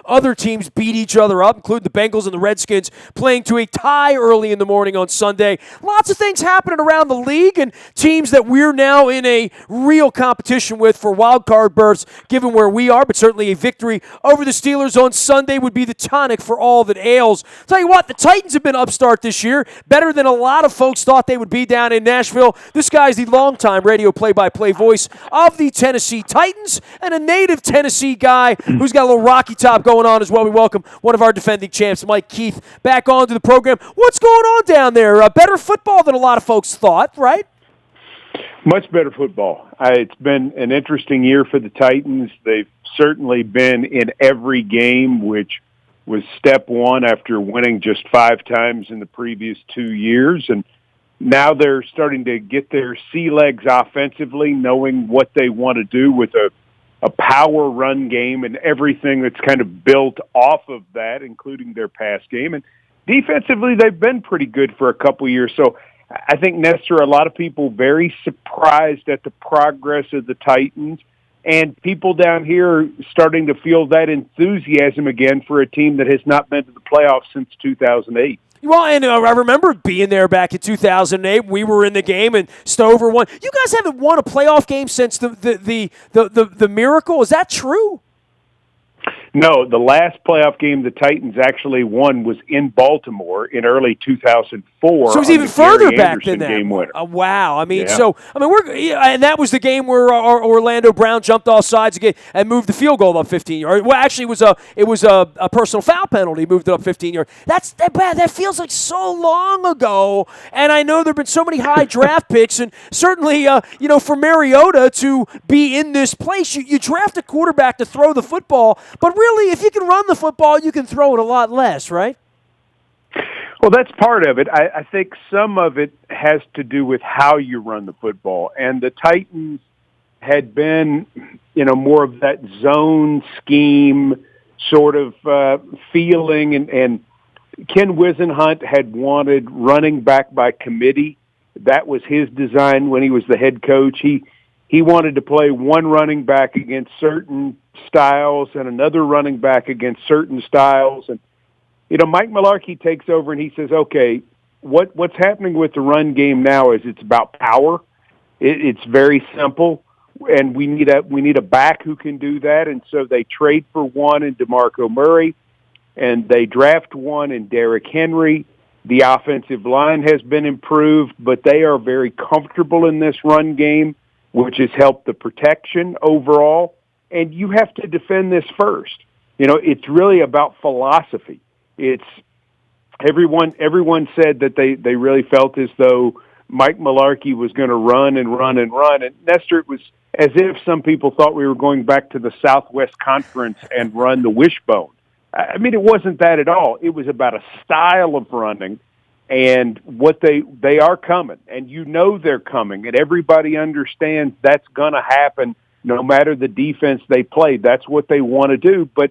other teams beat each other up, including the Bengals and the Redskins playing to a tie early in the morning on Sunday. Lots of things happening around the league and teams that we're now in a real competition with for wild card berths, given where we are, but certainly a victory over the Steelers on Sunday would be the tonic for all that ails. Tell you what, the Titans have been upstart this year, better than a lot of folks thought they would be down in Nashville. This guy's the longtime radio play-by-play voice of the Tennessee Titans and a native Tennessee guy who's got a little Rocky Top going on as well. We welcome one of our defending champs, Mike Keith, back onto the program. What's going on down there? Better football than a lot of folks thought, right? Much better football. It's been an interesting year for the Titans. They've certainly been in every game, which was step one after winning just 5 times in the previous 2 years. And now they're starting to get their sea legs offensively, knowing what they want to do with a power run game and everything that's kind of built off of that, including their pass game. And defensively, they've been pretty good for a couple years. So I think, Nestor, a lot of people very surprised at the progress of the Titans, and people down here are starting to feel that enthusiasm again for a team that has not been to the playoffs since 2008. Well, and I remember being there back in 2008. We were in the game, and Stover won. You guys haven't won a playoff game since the miracle. Is that true? No, the last playoff game the Titans actually won was in Baltimore in early 2004. So it was even further back than that. Game winner. Wow. I mean, and that was the game where Orlando Brown jumped off sides again and moved the field goal up 15 yards. Well, actually, it was a personal foul penalty. Moved it up 15 yards. That feels like so long ago. And I know there've been so many high draft picks, and certainly, for Mariota to be in this place, you draft a quarterback to throw the football, but really, if you can run the football, you can throw it a lot less, right? Well, that's part of it. I think some of it has to do with how you run the football. And the Titans had been, more of that zone scheme sort of feeling. And Ken Wisenhunt had wanted running back by committee. That was his design when he was the head coach. He wanted to play one running back against certain styles and another running back against certain styles. And, Mike Mularkey takes over and he says, okay, what's happening with the run game now is it's about power. It's very simple, and we need a back who can do that. And so they trade for one in DeMarco Murray, and they draft one in Derrick Henry. The offensive line has been improved, but they are very comfortable in this run game, which has helped the protection overall. And you have to defend this first. It's really about philosophy. It's everyone said that they really felt as though Mike Mularkey was going to run and run and run. And Nestor, it was as if some people thought we were going back to the Southwest Conference and run the wishbone. I mean, it wasn't that at all. It was about a style of running and what they are coming. And they're coming. And everybody understands that's going to happen no matter the defense they play. That's what they want to do. But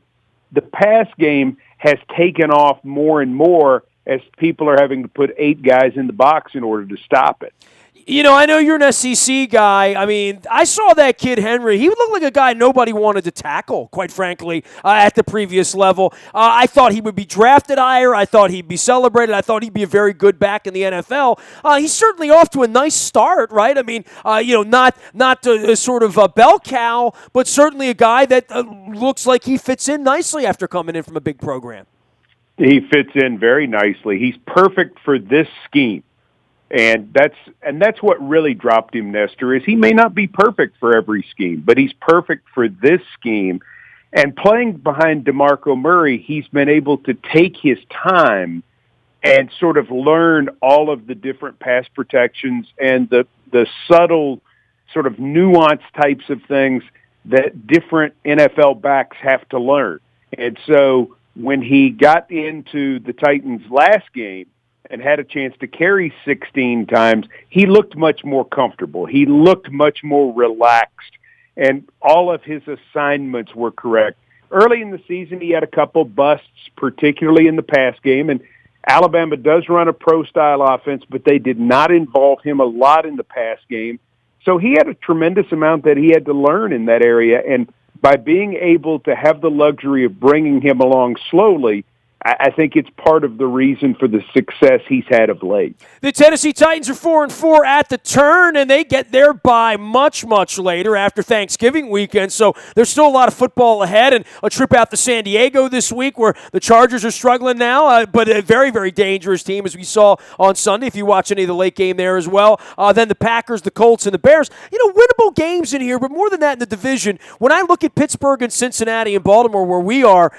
the pass game has taken off more and more as people are having to put 8 guys in the box in order to stop it. I know you're an SEC guy. I mean, I saw that kid Henry. He looked like a guy nobody wanted to tackle, quite frankly, at the previous level. I thought he would be drafted higher. I thought he'd be celebrated. I thought he'd be a very good back in the NFL. He's certainly off to a nice start, right? I mean, not a sort of a bell cow, but certainly a guy that looks like he fits in nicely after coming in from a big program. He fits in very nicely. He's perfect for this scheme. And that's what really dropped him, Nestor, is he may not be perfect for every scheme, but he's perfect for this scheme. And playing behind DeMarco Murray, he's been able to take his time and sort of learn all of the different pass protections and the subtle sort of nuanced types of things that different NFL backs have to learn. And so when he got into the Titans last game, and had a chance to carry 16 times, he looked much more comfortable. He looked much more relaxed, and all of his assignments were correct. Early in the season, he had a couple busts, particularly in the pass game, and Alabama does run a pro-style offense, but they did not involve him a lot in the pass game. So he had a tremendous amount that he had to learn in that area, and by being able to have the luxury of bringing him along slowly, I think it's part of the reason for the success he's had of late. The Tennessee Titans are 4-4 at the turn, and they get there by much, much later after Thanksgiving weekend. So there's still a lot of football ahead, and a trip out to San Diego this week where the Chargers are struggling now, but a very, very dangerous team, as we saw on Sunday, if you watch any of the late game there as well. Then the Packers, the Colts, and the Bears. Winnable games in here, but more than that in the division. When I look at Pittsburgh and Cincinnati and Baltimore where we are,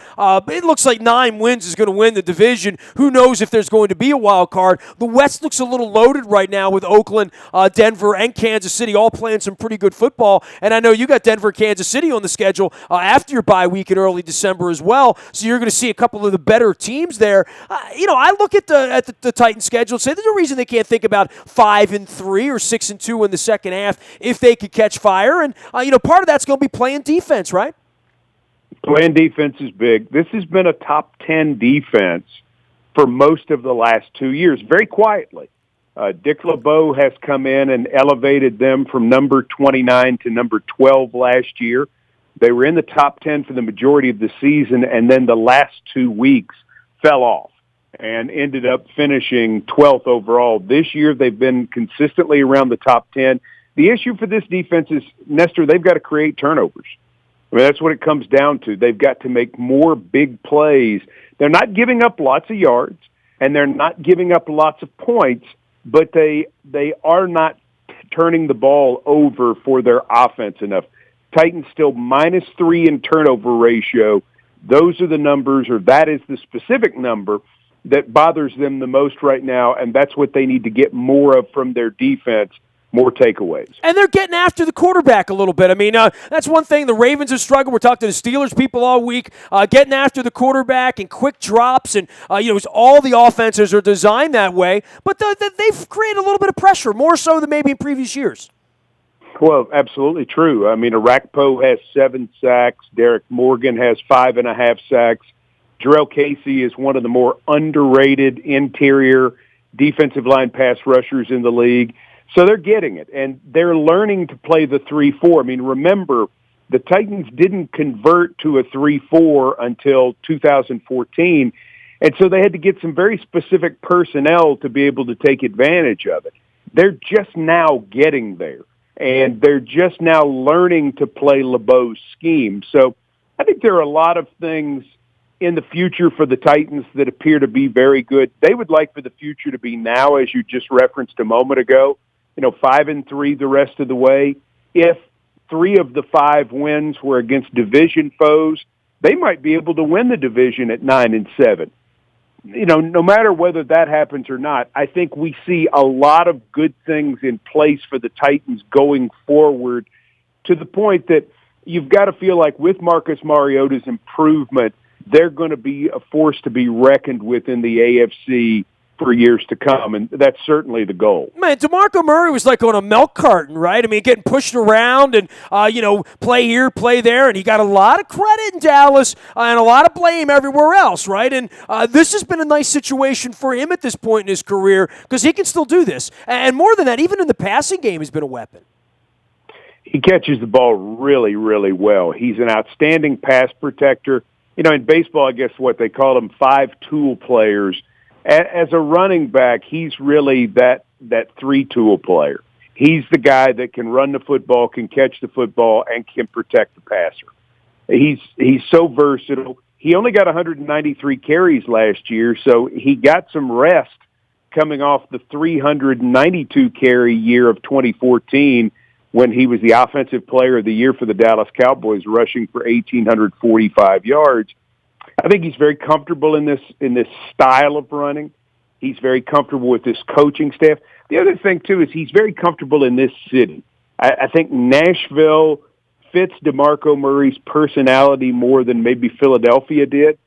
it looks like 9 wins is going to win the division. Who knows if there's going to be a wild card? The West looks a little loaded right now with Oakland, Denver, and Kansas City all playing some pretty good football. And I know you got Denver, Kansas City on the schedule after your bye week in early December as well. So you're going to see a couple of the better teams there. I look at the Titans schedule and say there's no reason they can't think about 5-3 or 6-2 in the second half if they could catch fire. And part of that's going to be playing defense, right? Playing defense is big. This has been a top 10 defense for most of the last 2 years, very quietly. Dick LeBeau has come in and elevated them from number 29 to number 12 last year. They were in the top 10 for the majority of the season, and then the last 2 weeks fell off and ended up finishing 12th overall. This year, they've been consistently around the top 10. The issue for this defense is, Nestor, they've got to create turnovers. I mean, that's what it comes down to. They've got to make more big plays. They're not giving up lots of yards, and they're not giving up lots of points, but they are not turning the ball over for their offense enough. Titans still -3 in turnover ratio. Those are the numbers, or that is the specific number that bothers them the most right now, and that's what they need to get more of from their defense. More takeaways. And they're getting after the quarterback a little bit. I mean, that's one thing. The Ravens have struggled. We're talking to the Steelers people all week, getting after the quarterback and quick drops. And, all the offenses are designed that way. But they've created a little bit of pressure, more so than maybe in previous years. Well, absolutely true. I mean, Arakpo has 7 sacks. Derek Morgan has 5.5 sacks. Jarrell Casey is one of the more underrated interior defensive line pass rushers in the league. So they're getting it, and they're learning to play the 3-4. I mean, remember, the Titans didn't convert to a 3-4 until 2014, and so they had to get some very specific personnel to be able to take advantage of it. They're just now getting there, and they're just now learning to play LeBeau's scheme. So I think there are a lot of things in the future for the Titans that appear to be very good. They would like for the future to be now, as you just referenced a moment ago, 5-3 the rest of the way. If 3 of the 5 wins were against division foes, they might be able to win the division at 9-7. No matter whether that happens or not, I think we see a lot of good things in place for the Titans going forward, to the point that you've got to feel like with Marcus Mariota's improvement, they're going to be a force to be reckoned with in the AFC for years to come, and that's certainly the goal. Man, DeMarco Murray was like on a milk carton, right? I mean, getting pushed around and, play here, play there, and he got a lot of credit in Dallas and a lot of blame everywhere else, right? And this has been a nice situation for him at this point in his career because he can still do this. And more than that, even in the passing game, he's been a weapon. He catches the ball really, really well. He's an outstanding pass protector. In baseball, I guess what they call them 5-tool players. As a running back, he's really that 3-tool player. He's the guy that can run the football, can catch the football, and can protect the passer. He's so versatile. He only got 193 carries last year, so he got some rest coming off the 392 carry year of 2014 when he was the offensive player of the year for the Dallas Cowboys, rushing for 1,845 yards. I think he's very comfortable in this style of running. He's very comfortable with this coaching staff. The other thing, too, is he's very comfortable in this city. I think Nashville fits DeMarco Murray's personality more than maybe Philadelphia did.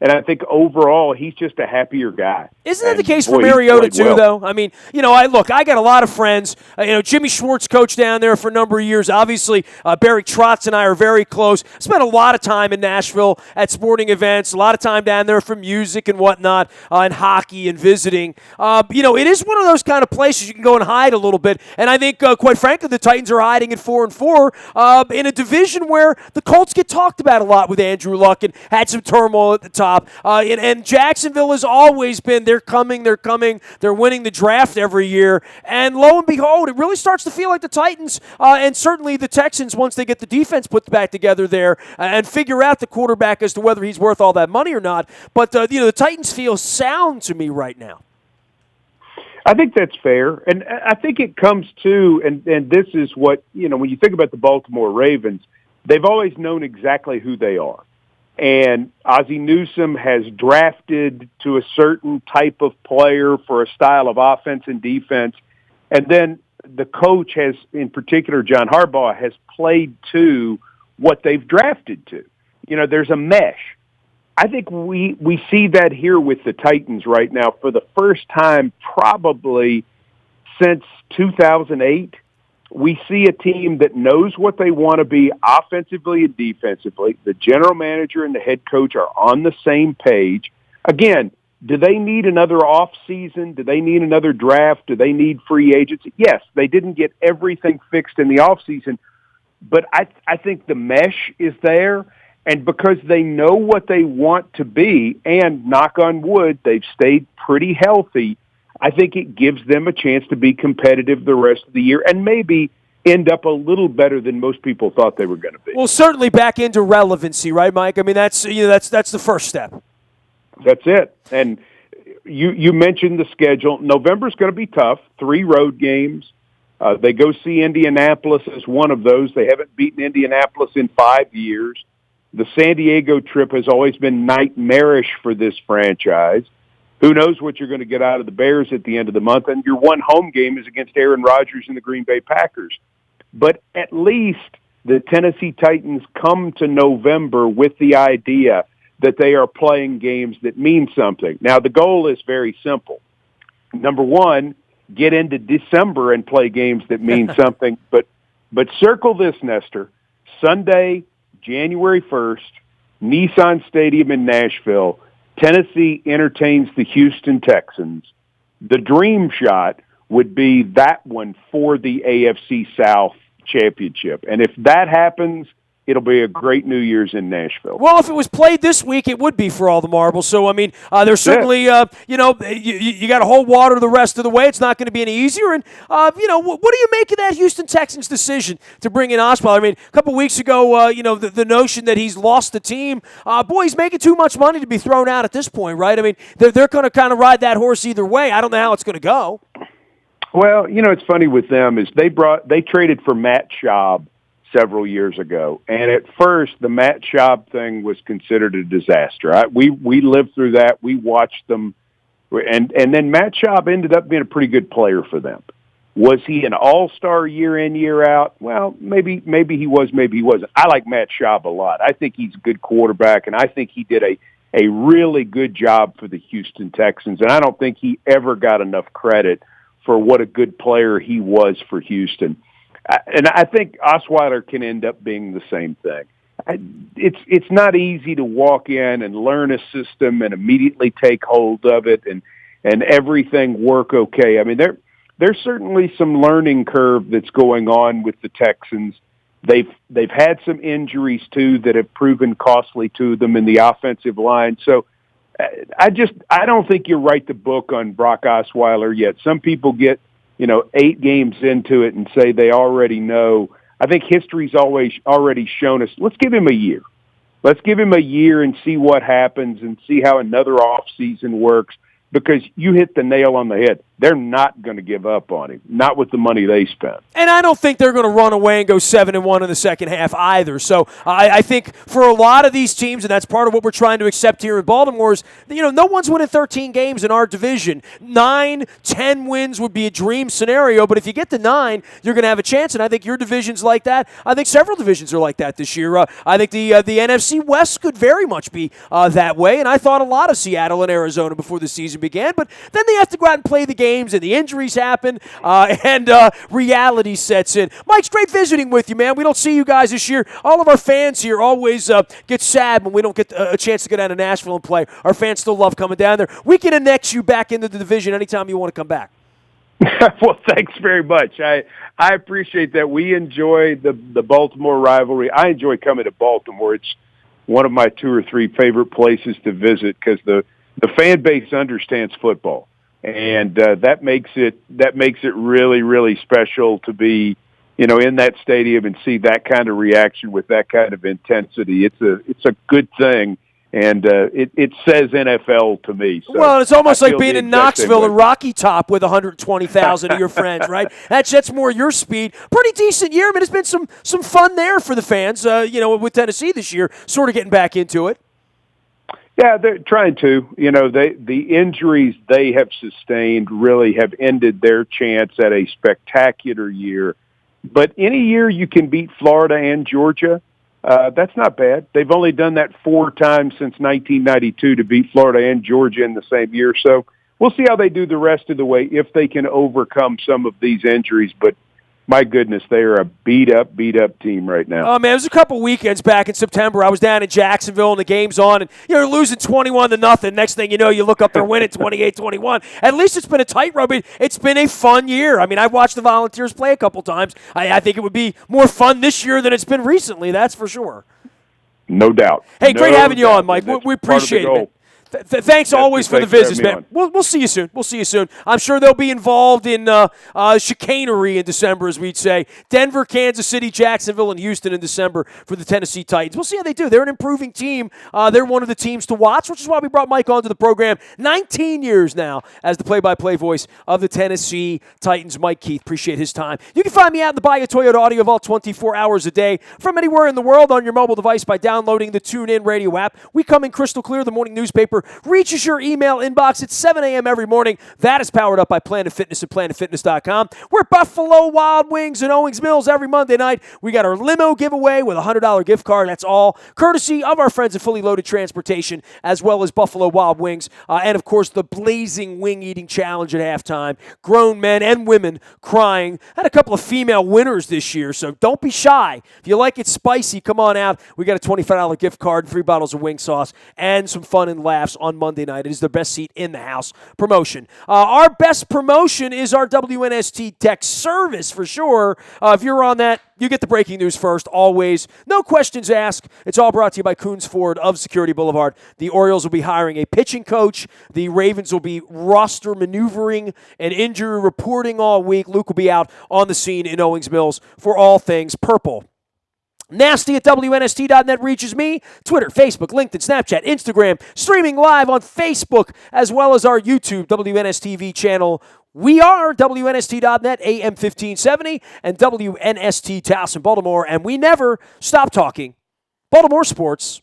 And I think overall he's just a happier guy. Isn't that the And, case for boy, he Mariota played too, well. though? I mean, I got a lot of friends. Jimmy Schwartz coached down there for a number of years. Obviously, Barry Trotz and I are very close. Spent a lot of time in Nashville at sporting events, a lot of time down there for music and whatnot, and hockey and visiting. It is one of those kind of places you can go and hide a little bit. And I think, quite frankly, the Titans are hiding at 4-4 in a division where the Colts get talked about a lot with Andrew Luck and had some turmoil at the top. And Jacksonville has always been. They're coming. They're winning the draft every year. And lo and behold, it really starts to feel like the Titans and certainly the Texans, once they get the defense put back together there and figure out the quarterback as to whether he's worth all that money or not. But, the Titans feel sound to me right now. I think that's fair. And I think it comes to, and this is what, when you think about the Baltimore Ravens, they've always known exactly who they are. And Ozzie Newsome has drafted to a certain type of player for a style of offense and defense. And then the coach has, in particular, John Harbaugh, has played to what they've drafted to. There's a mesh. I think we see that here with the Titans right now for the first time probably since 2008. We see a team that knows what they want to be offensively and defensively. The general manager and the head coach are on the same page. Again, do they need another off season? Do they need another draft? Do they need free agents? Yes, they didn't get everything fixed in the off season, but I think the mesh is there. And because they know what they want to be, and knock on wood, they've stayed pretty healthy, I think it gives them a chance to be competitive the rest of the year and maybe end up a little better than most people thought they were going to be. Well, certainly back into relevancy, right, Mike? I mean, that's the first step. That's it. And you mentioned the schedule. November's going to be tough. 3 road games. They go see Indianapolis as one of those. They haven't beaten Indianapolis in 5 years. The San Diego trip has always been nightmarish for this franchise. Who knows what you're going to get out of the Bears at the end of the month, and your one home game is against Aaron Rodgers and the Green Bay Packers. But at least the Tennessee Titans come to November with the idea that they are playing games that mean something. Now, the goal is very simple. Number one, get into December and play games that mean something. But circle this, Nestor. Sunday, January 1st, Nissan Stadium in Nashville, Tennessee entertains the Houston Texans. The dream shot would be that one for the AFC South championship. And if that happens, it'll be a great New Year's in Nashville. Well, if it was played this week, it would be for all the marbles. So, I mean, there's certainly, you got to hold water the rest of the way. It's not going to be any easier. And, what do you make of that Houston Texans decision to bring in Osweiler? I mean, a couple weeks ago, the notion that he's lost the team. He's making too much money to be thrown out at this point, right? I mean, they're going to kind of ride that horse either way. I don't know how it's going to go. Well, it's funny with them is they traded for Matt Schaub several years ago. And at first, the Matt Schaub thing was considered a disaster. We lived through that. We watched them. And then Matt Schaub ended up being a pretty good player for them. Was he an all-star year in, year out? Well, maybe he was, maybe he wasn't. I like Matt Schaub a lot. I think he's a good quarterback, and I think he did a really good job for the Houston Texans. And I don't think he ever got enough credit for what a good player he was for Houston. And I think Osweiler can end up being the same thing. It's not easy to walk in and learn a system and immediately take hold of it and everything work okay. I mean, there's certainly some learning curve that's going on with the Texans. They've had some injuries too that have proven costly to them in the offensive line. So I don't think you write the book on Brock Osweiler yet. Some people get 8 games into it and say they already know. I think history's already shown us, let's give him a year. Let's give him a year and see what happens and see how another off season works, because you hit the nail on the head. They're not going to give up on him, not with the money they spent. And I don't think they're going to run away and go 7-1 in the second half either. So I think for a lot of these teams, and that's part of what we're trying to accept here in Baltimore, is no one's winning 13 games in our division. 9, 10 wins would be a dream scenario, but if you get to 9, you're going to have a chance, and I think your division's like that. I think several divisions are like that this year. I think the NFC West could very much be that way, and I thought a lot of Seattle and Arizona before the season began. But then they have to go out and play the games, and the injuries happen, and reality sets in. Mike, it's great visiting with you, man. We don't see you guys this year. All of our fans here always get sad when we don't get a chance to go down to Nashville and play. Our fans still love coming down there. We can annex you back into the division anytime you want to come back. Well, thanks very much. I appreciate that. We enjoy the Baltimore rivalry. I enjoy coming to Baltimore. It's one of my 2 or 3 favorite places to visit because the fan base understands football, and that makes it really, really special to be, in that stadium and see that kind of reaction with that kind of intensity. It's a good thing. And it says NFL to me. So well, it's almost like being in Knoxville or Rocky Top with 120,000 of your friends, right? That's more your speed. Pretty decent year. I mean, it's been some fun there for the fans, with Tennessee this year, sort of getting back into it. Yeah, they're trying to. The injuries they have sustained really have ended their chance at a spectacular year. But any year you can beat Florida and Georgia, that's not bad. They've only done that 4 times since 1992 to beat Florida and Georgia in the same year. So we'll see how they do the rest of the way if they can overcome some of these injuries. But my goodness, they are a beat-up team right now. Oh, man, it was a couple weekends back in September. I was down in Jacksonville, and the game's on, and you're losing 21-0. Next thing you know, you look up, they're winning 28-21. At least it's been a tight rub. It's been a fun year. I mean, I've watched the Volunteers play a couple times. I think it would be more fun this year than it's been recently, that's for sure. No doubt. Hey, great having you on, Mike. We appreciate it, man. Thanks always for the visits, man. We'll see you soon. We'll see you soon. I'm sure they'll be involved in chicanery in December, as we'd say. Denver, Kansas City, Jacksonville, and Houston in December for the Tennessee Titans. We'll see how they do. They're an improving team. They're one of the teams to watch, which is why we brought Mike onto the program. 19 years now as the play-by-play voice of the Tennessee Titans. Mike Keith, appreciate his time. You can find me out in the Bayou Toyota Audio Vault 24 hours a day from anywhere in the world on your mobile device by downloading the TuneIn Radio app. We come in crystal clear. The morning newspaper reaches your email inbox at 7 a.m. every morning. That is powered up by Planet Fitness at PlanetFitness.com. We're Buffalo Wild Wings and Owings Mills every Monday night. We got our limo giveaway with a $100 gift card. That's all courtesy of our friends at Fully Loaded Transportation, as well as Buffalo Wild Wings. And, of course, the Blazing Wing Eating Challenge at halftime. Grown men and women crying. Had a couple of female winners this year, so don't be shy. If you like it spicy, come on out. We got a $25 gift card, 3 bottles of wing sauce, and some fun and laughs on Monday night. It is the best seat in the house promotion. Our best promotion is our WNST tech service for sure. If you're on that, you get the breaking news first, always. No questions asked. It's all brought to you by Coons Ford of Security Boulevard. The Orioles will be hiring a pitching coach. The Ravens will be roster maneuvering and injury reporting all week. Luke will be out on the scene in Owings Mills for all things purple. Nasty at WNST.net reaches me. Twitter, Facebook, LinkedIn, Snapchat, Instagram, streaming live on Facebook, as well as our YouTube WNSTV channel. We are WNST.net, AM 1570, and WNST Towson, Baltimore, and we never stop talking Baltimore sports.